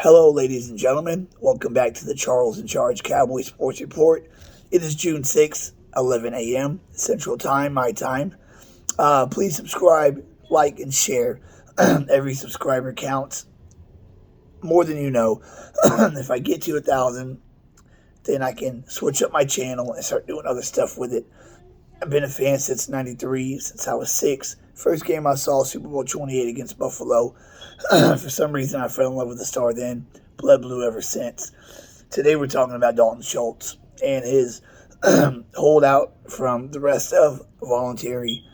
Hello, ladies and gentlemen. Welcome back to the Charles in Charge Cowboys Sports Report. It is June 6th, 11 a.m. Central Time, my time. Please subscribe, like, and share. Every subscriber counts more than you know. If I get to 1,000, then I can switch up my channel and start doing other stuff with it. I've been a fan since 93, since I was 6. First game I saw, Super Bowl 28 against Buffalo. For some reason, I fell in love with the star then. Blood blue ever since. Today we're talking about Dalton Shultz and his holdout from the rest of voluntary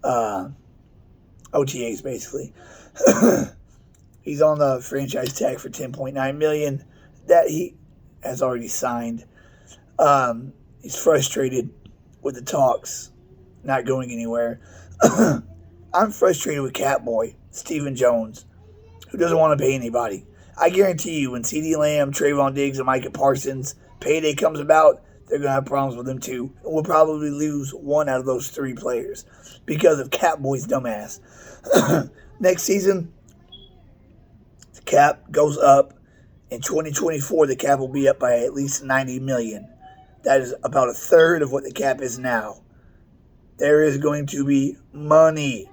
OTAs, basically. He's on the franchise tag for $10.9 million that he has already signed. He's frustrated with the talks not going anywhere. I'm frustrated with Catboy, Stephen Jones, who doesn't want to pay anybody. I guarantee you, when CeeDee Lamb, Trayvon Diggs, and Micah Parsons payday comes about, they're going to have problems with them too. And we'll probably lose one out of those three players because of Catboy's dumbass. Next season, the cap goes up. In 2024, the cap will be up by at least $90 million. That is about a third of what the cap is now. There is going to be money.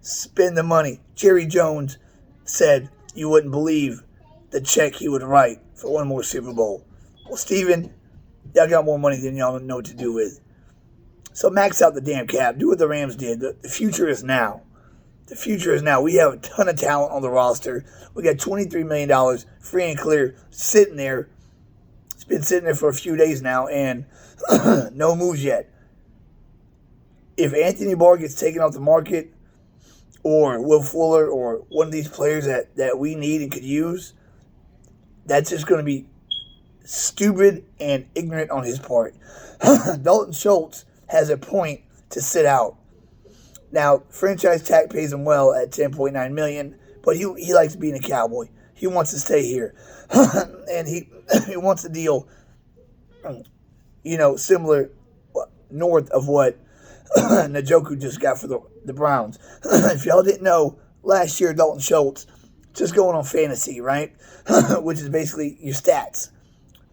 Spend the money. Jerry Jones said you wouldn't believe the check he would write for one more Super Bowl. Well, Steven, y'all got more money than y'all know what to do with. So max out the damn cap. Do what the Rams did. The future is now. The future is now. We have a ton of talent on the roster. We got $23 million free and clear sitting there. It's been sitting there for a few days now, and no moves yet. If Anthony Barr gets taken off the market, or Will Fuller, or one of these players that we need and could use, that's just going to be stupid and ignorant on his part. Dalton Schultz has a point to sit out. Now, franchise tag pays him well at $10.9 million, but he likes being a Cowboy. He wants to stay here. And he wants a deal, similar north of what Njoku just got for the Browns. If y'all didn't know, last year Dalton Schultz, just going on fantasy, right, which is basically your stats,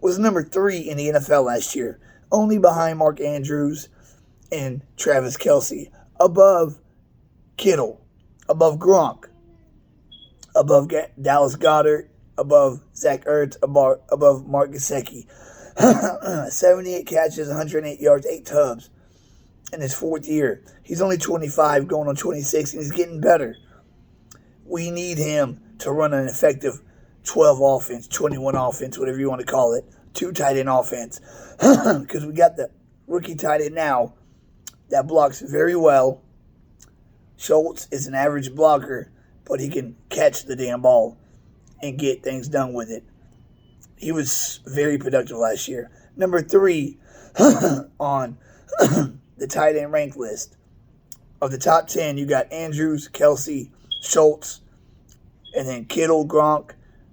was number 3 in the NFL last year, only behind Mark Andrews and Travis Kelce, above Kittle, above Gronk, above Dallas Goedert, above Zach Ertz, above Mark Gesicki. 78 catches, 108 yards, 8 tubs in his 4th year. He's only 25, going on 26, and he's getting better. We need him to run an effective 12 offense, 21 offense, whatever you want to call it, 2 tight end offense. Because we got the rookie tight end now that blocks very well. Schultz is an average blocker, but he can catch the damn ball and get things done with it. He was very productive last year. Number 3 on the tight end rank list. Of the top 10, you got Andrews, Kelce, Schultz, and then Kittle, Gronk,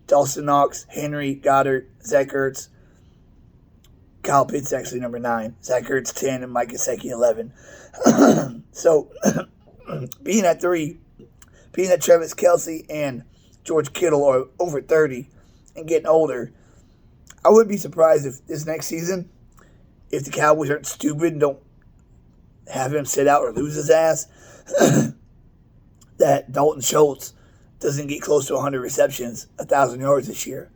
Dawson Knox, Henry, Goddard, Zach Ertz. Kyle Pitts actually number 9. Zach Ertz 10 and Mike Gesicki 11. So, being at 3, being that Travis Kelce and George Kittle are over 30 and getting older, I wouldn't be surprised if this next season, if the Cowboys aren't stupid and don't have him sit out or lose his ass, that Dalton Schultz doesn't get close to 100 receptions, 1,000 yards this year,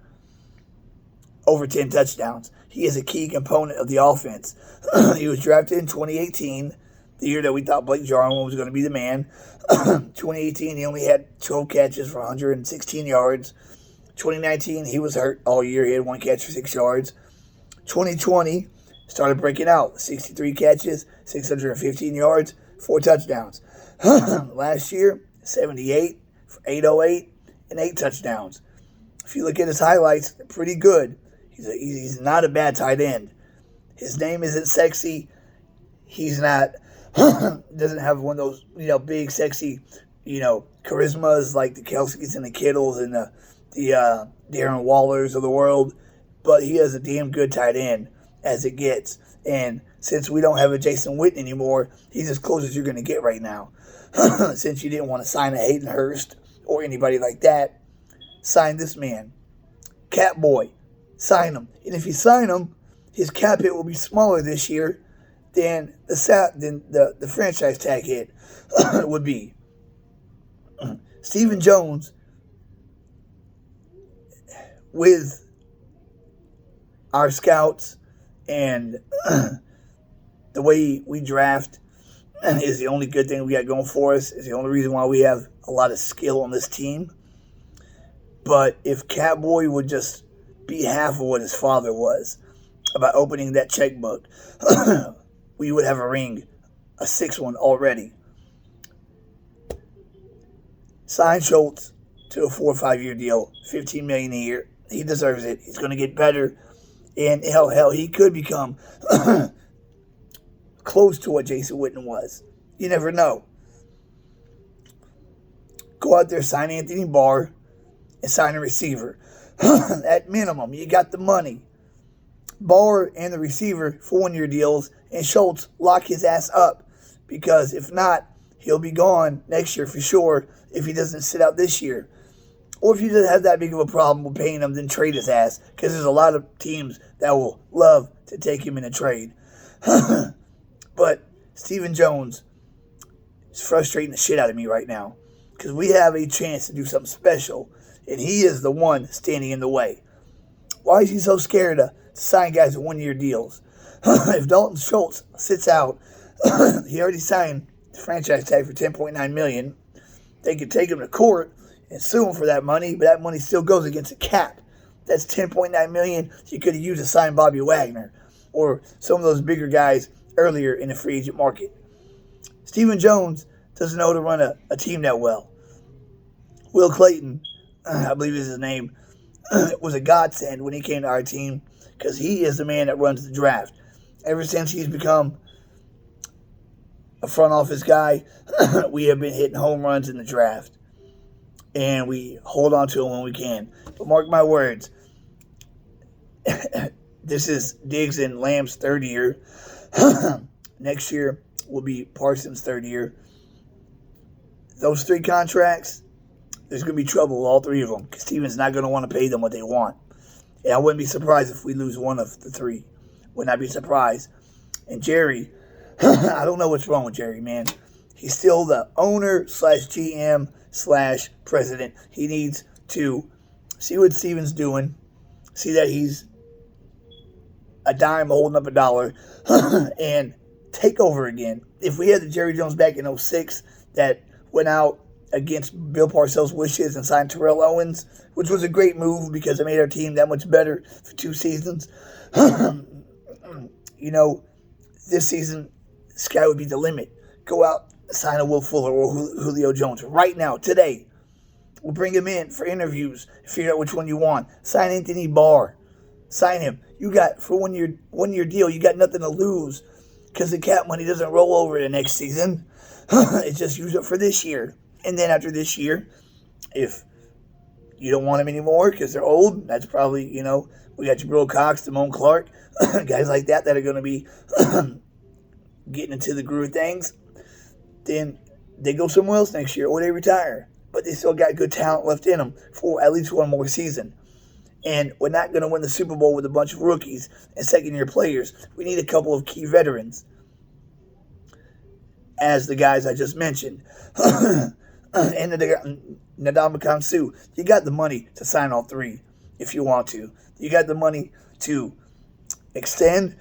over 10 touchdowns. He is a key component of the offense. He was drafted in 2018, the year that we thought Blake Jarwin was going to be the man. 2018, he only had 12 catches for 116 yards. 2019, he was hurt all year. He had 1 catch for 6 yards. 2020, started breaking out. 63 catches, 615 yards, 4 touchdowns. Last year, 78 for 808 and 8 touchdowns. If you look at his highlights, they're pretty good. He's not a bad tight end. His name isn't sexy. He's not, doesn't have one of those, big, sexy, charismas like the Kelce's and the Kittles and the Darren Wallers of the world. But he has a damn good tight end as it gets. And since we don't have a Jason Witten anymore, he's as close as you're going to get right now. Since you didn't want to sign a Hayden Hurst or anybody like that, sign this man. Cat Boy, sign him. And if you sign him, his cap hit will be smaller this year than the franchise tag hit would be. Stephen Jones, with our scouts and the way we draft, is the only good thing we got going for us. Is the only reason why we have a lot of skill on this team. But if Catboy would just be half of what his father was about opening that checkbook, we would have a ring, a 6th already. Sign Shultz to a 4 or 5 year deal, $15 million a year. He deserves it. He's going to get better, and hell, he could become close to what Jason Witten was. You never know. Go out there, sign Anthony Barr, and sign a receiver. At minimum, you got the money. Barr and the receiver for 1 year deals, and Shultz lock his ass up, because if not, he'll be gone next year for sure if he doesn't sit out this year. Or if he doesn't have that big of a problem with paying him, then trade his ass, because there's a lot of teams that will love to take him in a trade. But Stephen Jones is frustrating the shit out of me right now, because we have a chance to do something special, and he is the one standing in the way. Why is he so scared to sign guys with 1 year deals? If Dalton Schultz sits out, he already signed the franchise tag for $10.9 million. They could take him to court and sue him for that money, but that money still goes against the cap. That's $10.9 million you could have used to sign Bobby Wagner or some of those bigger guys earlier in the free agent market. Stephen Jones doesn't know how to run a team that well. Will Clayton, I believe is his name, was a godsend when he came to our team, because he is the man that runs the draft. Ever since he's become a front office guy, we have been hitting home runs in the draft. And we hold on to him when we can. But mark my words, this is Diggs and Lamb's 3rd year. Next year will be Parsons' 3rd year. Those 3 contracts, there's going to be trouble with all 3 of them, because Steven's not going to want to pay them what they want. And I wouldn't be surprised if we lose one of the 3. Would not be surprised. And Jerry, I don't know what's wrong with Jerry, man. He's still the owner / GM / president. He needs to see what Steven's doing, see that he's a dime holding up a dollar, and take over again. If we had the Jerry Jones back in 06 that went out against Bill Parcells' wishes and signed Terrell Owens, which was a great move because it made our team that much better for 2 seasons. This season, sky would be the limit. Go out, sign a Will Fuller or Julio Jones right now, today. We'll bring him in for interviews, figure out which one you want. Sign Anthony Barr. Sign him. You got, for 1 year deal, you got nothing to lose, because the cap money doesn't roll over the next season. It's just used up for this year. And then after this year, if you don't want them anymore because they're old, that's probably, we got Jabril Cox, Damone Clark, guys like that are going to be getting into the groove of things. Then they go somewhere else next year or they retire. But they still got good talent left in them for at least one more season. And we're not going to win the Super Bowl with a bunch of rookies and second-year players. We need a couple of key veterans, as the guys I just mentioned. And Ndamukong Suh. You got the money to sign all 3 if you want to. You got the money to extend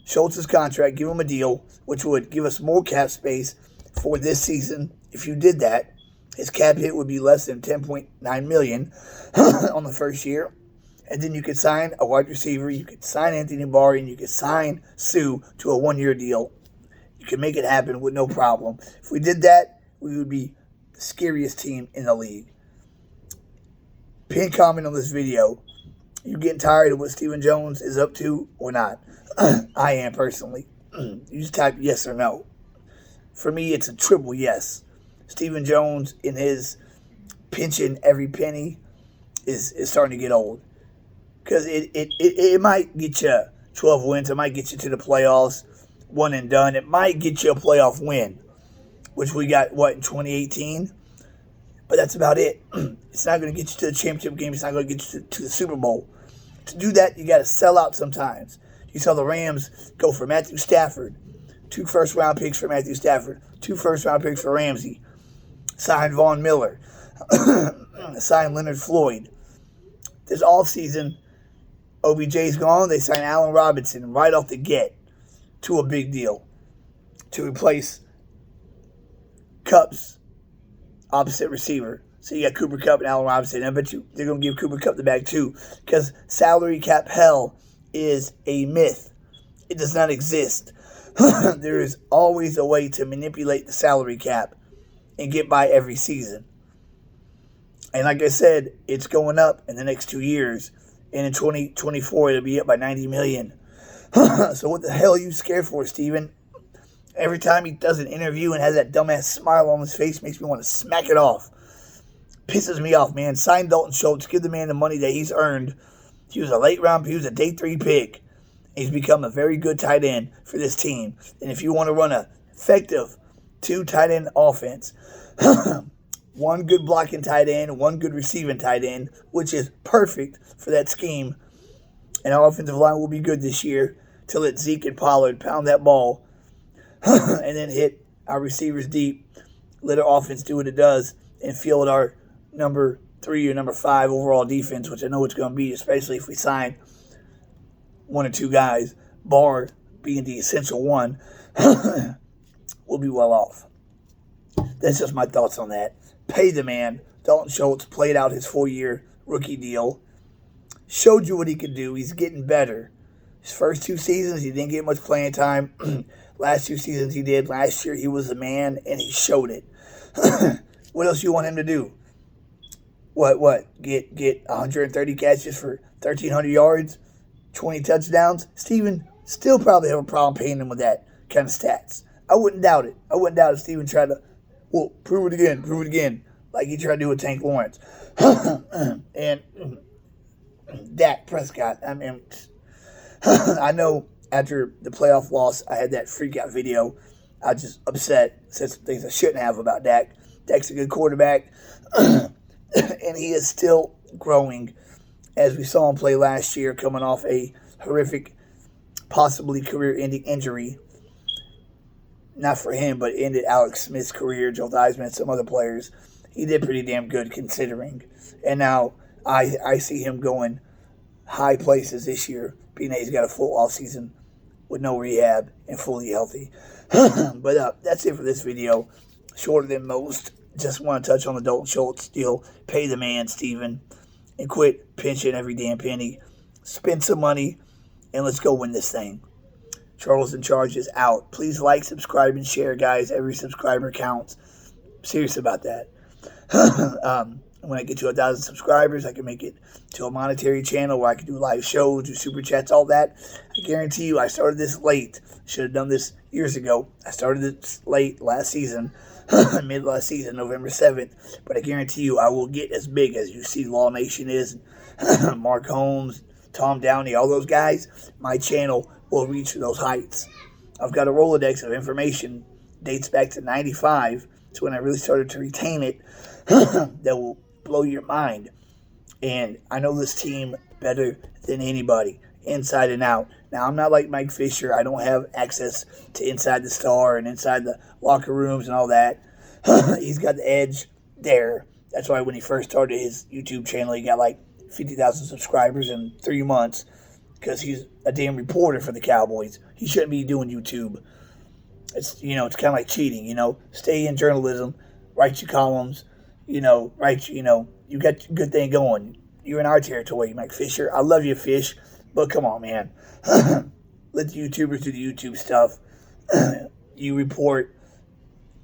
Schultz's contract, give him a deal, which would give us more cap space for this season. If you did that, his cap hit would be less than $10.9 million on the first year. And then you could sign a wide receiver, you could sign Anthony Barr, and you could sign Suh to a 1 year deal. You could make it happen with no problem. If we did that, we would be the scariest team in the league. Pin comment on this video. You getting tired of what Stephen Jones is up to or not? I am personally. You just type yes or no. For me, it's a triple yes. Stephen Jones, in his pinching every penny, is starting to get old. Because it might get you 12 wins. It might get you to the playoffs, one and done. It might get you a playoff win, which we got, in 2018? But that's about it. It's not going to get you to the championship game. It's not going to get you to the Super Bowl. To do that, you got to sell out sometimes. You saw the Rams go for Matthew Stafford. 2 first-round picks for Matthew Stafford. 2 first-round picks for Ramsey. Signed Von Miller. Signed Leonard Floyd. This offseason, OBJ's gone. They signed Allen Robinson right off the get to a big deal to replace Kupp's opposite receiver. So you got Cooper Kupp and Allen Robinson. I bet you they're going to give Cooper Kupp the bag too, because salary cap hell is a myth. It does not exist. There is always a way to manipulate the salary cap and get by every season. And like I said, it's going up in the next 2 years. And in 2024, it'll be up by $90 million. So what the hell are you scared for, Steven? Every time he does an interview and has that dumbass smile on his face, makes me want to smack it off. Pisses me off, man. Sign Dalton Schultz. Give the man the money that he's earned. He was a day 3 pick. He's become a very good tight end for this team. And if you want to run an effective 2 tight end offense, 1 good blocking tight end, 1 good receiving tight end, which is perfect for that scheme. And our offensive line will be good this year to let Zeke and Pollard pound that ball and then hit our receivers deep, let our offense do what it does, and field our number 3 or number 5 overall defense, which I know it's going to be, especially if we sign 1 or 2 guys, Barr being the essential one. We'll be well off. That's just my thoughts on that. Pay the man. Dalton Schultz played out his 4-year rookie deal. Showed you what he could do. He's getting better. His first 2 seasons, he didn't get much playing time. Last 2 seasons he did. Last year he was the man, and he showed it. What else you want him to do? What? Get 130 catches for 1,300 yards? 20 touchdowns? Steven still probably have a problem paying him with that kind of stats. I wouldn't doubt it. I wouldn't doubt if Steven tried to, prove it again, like he tried to do with Tank Lawrence. And Dak Prescott, I mean, I know after the playoff loss, I had that freak out video. I was just upset, said some things I shouldn't have about Dak. Dak's a good quarterback, and he is still growing, as we saw him play last year, coming off a horrific, possibly career-ending injury. Not for him, but ended Alex Smith's career, Joe Theismann, some other players. He did pretty damn good considering. And now I see him going high places this year, being that he's got a full offseason with no rehab and fully healthy. But that's it for this video. Shorter than most. Just want to touch on the Dalton Schultz deal. Pay the man, Steven, and quit pinching every damn penny. Spend some money, and let's go win this thing. Charles in Charge is out. Please like, subscribe, and share, guys. Every subscriber counts. I'm serious about that. When I get to 1,000 subscribers, I can make it to a monetary channel where I can do live shows, do super chats, all that. I guarantee you, I started this late. Should have done this years ago. I started this late last season, mid last season, November 7th. But I guarantee you, I will get as big as you see Law Nation is, Mark Holmes, Tom Downey, all those guys. My channel will reach those heights. I've got a Rolodex of information, dates back to 95. It's when I really started to retain it, that will blow your mind. And I know this team better than anybody, inside and out. Now, I'm not like Mike Fisher. I don't have access to inside the star and inside the locker rooms and all that. He's got the edge there. That's why when he first started his YouTube channel, he got like 50,000 subscribers in 3 months, because he's a damn reporter for the Cowboys. He shouldn't be doing YouTube. It's kind of like cheating, Stay in journalism, write your columns, you got your good thing going. You're in our territory, Mike Fisher. I love you, Fish, but come on, man. Let the YouTubers do the YouTube stuff. You report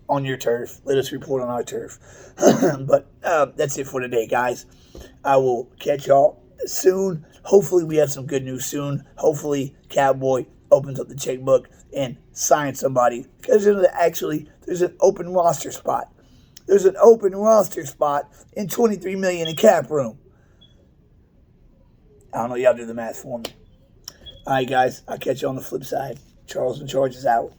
on your turf. Let us report on our turf. But that's it for today, guys. I will catch y'all soon. Hopefully we have some good news soon. Hopefully Cowboy opens up the checkbook and signs somebody, because there's an open roster spot. There's an open roster spot and $23 million in cap room. I don't know, y'all do the math for me. All right, guys, I'll catch you on the flip side. Charles in Charge is out.